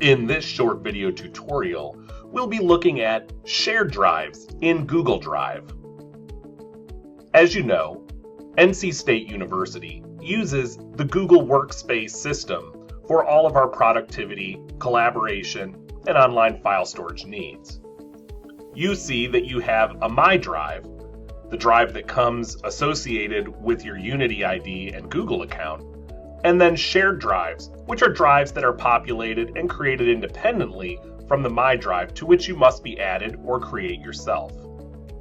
In this short video tutorial, we'll be looking at shared drives in Google Drive. As you know, NC State University uses the Google Workspace system for all of our productivity, collaboration, and online file storage needs. You see that you have a My Drive, the drive that comes associated with your Unity ID and Google account, and then shared drives, which are drives that are populated and created independently from the My Drive to which you must be added or create yourself.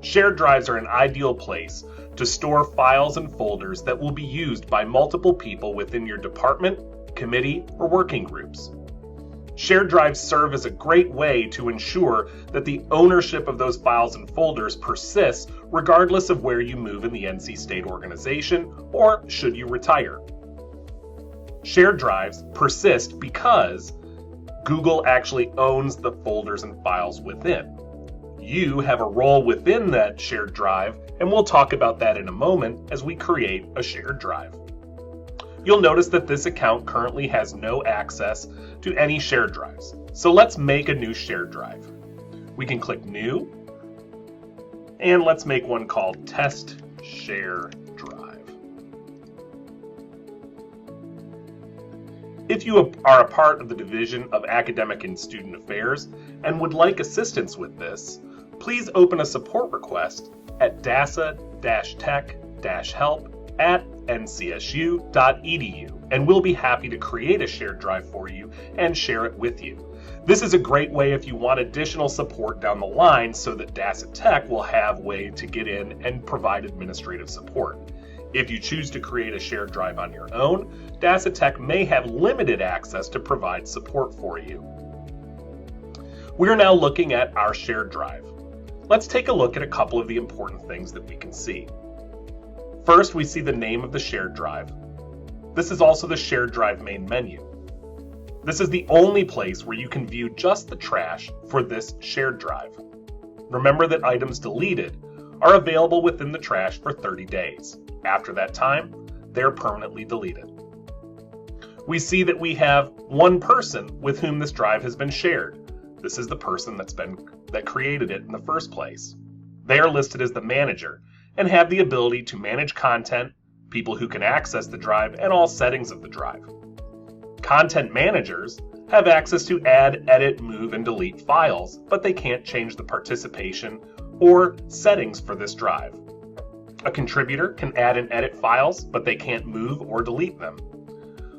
Shared drives are an ideal place to store files and folders that will be used by multiple people within your department, committee, or working groups. Shared drives serve as a great way to ensure that the ownership of those files and folders persists regardless of where you move in the NC State organization or should you retire. Shared drives persist because Google actually owns the folders and files within. You have a role within that shared drive, and we'll talk about that in a moment as we create a shared drive. You'll notice that this account currently has no access to any shared drives. So let's make a new shared drive. We can click New, and let's make one called Test Share Drive. If you are a part of the Division of Academic and Student Affairs and would like assistance with this, please open a support request at dasa-tech-help@ncsu.edu, and we'll be happy to create a shared drive for you and share it with you. This is a great way if you want additional support down the line so that DASA Tech will have a way to get in and provide administrative support. If you choose to create a shared drive on your own, DASA Tech may have limited access to provide support for you. We're now looking at our shared drive. Let's take a look at a couple of the important things that we can see. First, we see the name of the shared drive. This is also the shared drive main menu. This is the only place where you can view just the trash for this shared drive. Remember that items deleted are available within the trash for 30 days. After that time, they're permanently deleted. We see that we have one person with whom this drive has been shared. This is the person that created it in the first place. They are listed as the manager and have the ability to manage content, people who can access the drive, and all settings of the drive. Content managers have access to add, edit, move, and delete files, but they can't change the participation or settings for this drive. A contributor can add and edit files, but they can't move or delete them.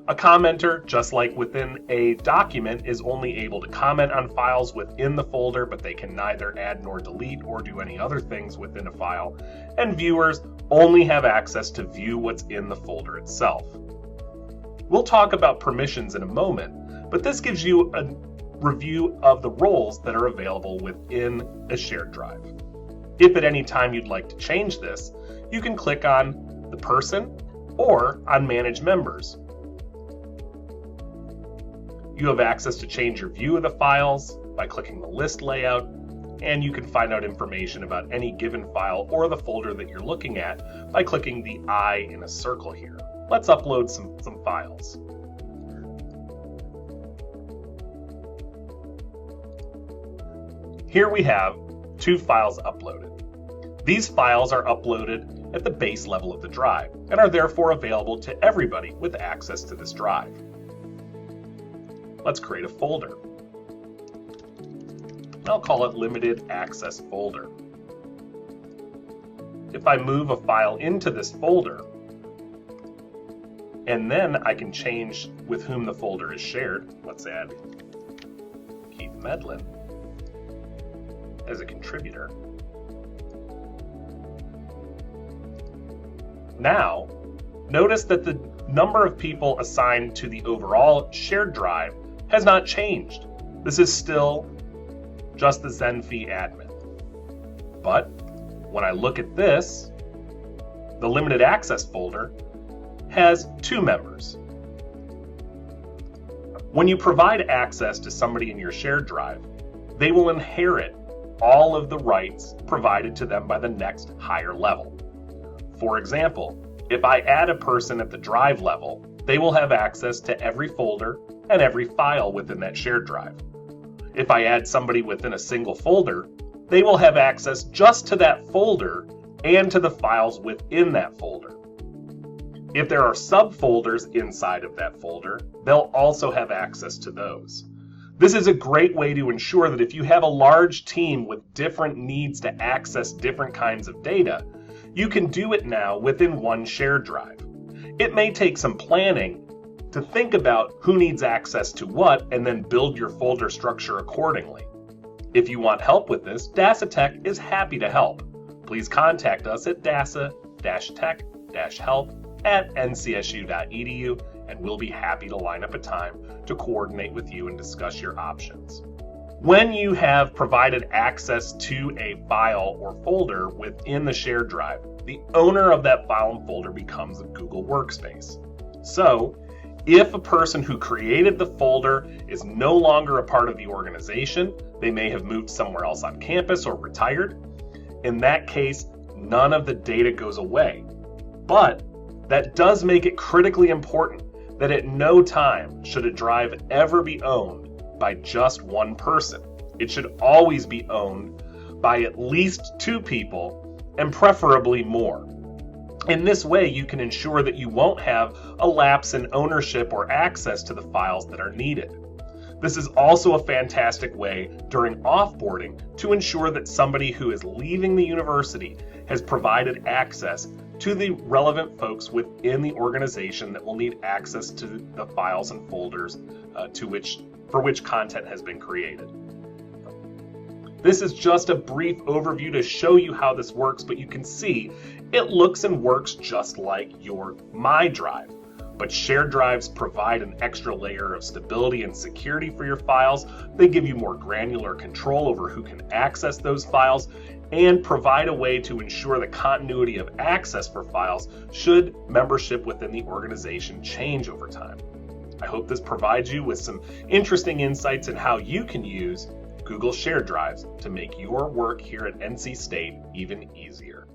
A commenter, just like within a document, is only able to comment on files within the folder, but they can neither add nor delete or do any other things within a file. And viewers only have access to view what's in the folder itself. We'll talk about permissions in a moment, but this gives you a review of the roles that are available within a shared drive. If at any time you'd like to change this, you can click on the person or on Manage Members. You have access to change your view of the files by clicking the list layout, and you can find out information about any given file or the folder that you're looking at by clicking the I in a circle here. Let's upload some files. Here we have 2 files uploaded. These files are uploaded at the base level of the drive and are therefore available to everybody with access to this drive. Let's create a folder. I'll call it Limited Access Folder. If I move a file into this folder, and then I can change with whom the folder is shared. Let's add Keith Medlin as a contributor. Now, notice that the number of people assigned to the overall shared drive has not changed. This is still just the Zenfy admin. But when I look at this, the limited access folder has 2 members. When you provide access to somebody in your shared drive, they will inherit all of the rights provided to them by the next higher level. For example, if I add a person at the drive level, they will have access to every folder, and every file within that shared drive. If I add somebody within a single folder, they will have access just to that folder and to the files within that folder. If there are subfolders inside of that folder, they'll also have access to those. This is a great way to ensure that if you have a large team with different needs to access different kinds of data, you can do it now within one shared drive. It may take some planning to think about who needs access to what and then build your folder structure accordingly. If you want help with this, DASA Tech is happy to help. Please contact us at dasa-tech-help@ncsu.edu and we'll be happy to line up a time to coordinate with you and discuss your options. When you have provided access to a file or folder within the shared drive, the owner of that file and folder becomes a Google Workspace. So, if a person who created the folder is no longer a part of the organization, they may have moved somewhere else on campus or retired, in that case, none of the data goes away. But that does make it critically important that at no time should a drive ever be owned by just one person. It should always be owned by at least two people and preferably more. In this way, you can ensure that you won't have a lapse in ownership or access to the files that are needed. This is also a fantastic way during offboarding to ensure that somebody who is leaving the university has provided access to the relevant folks within the organization that will need access to the files and folders for which content has been created. This is just a brief overview to show you how this works, but you can see it looks and works just like your My Drive. But shared drives provide an extra layer of stability and security for your files. They give you more granular control over who can access those files and provide a way to ensure the continuity of access for files should membership within the organization change over time. I hope this provides you with some interesting insights in how you can use Google Shared Drives to make your work here at NC State even easier.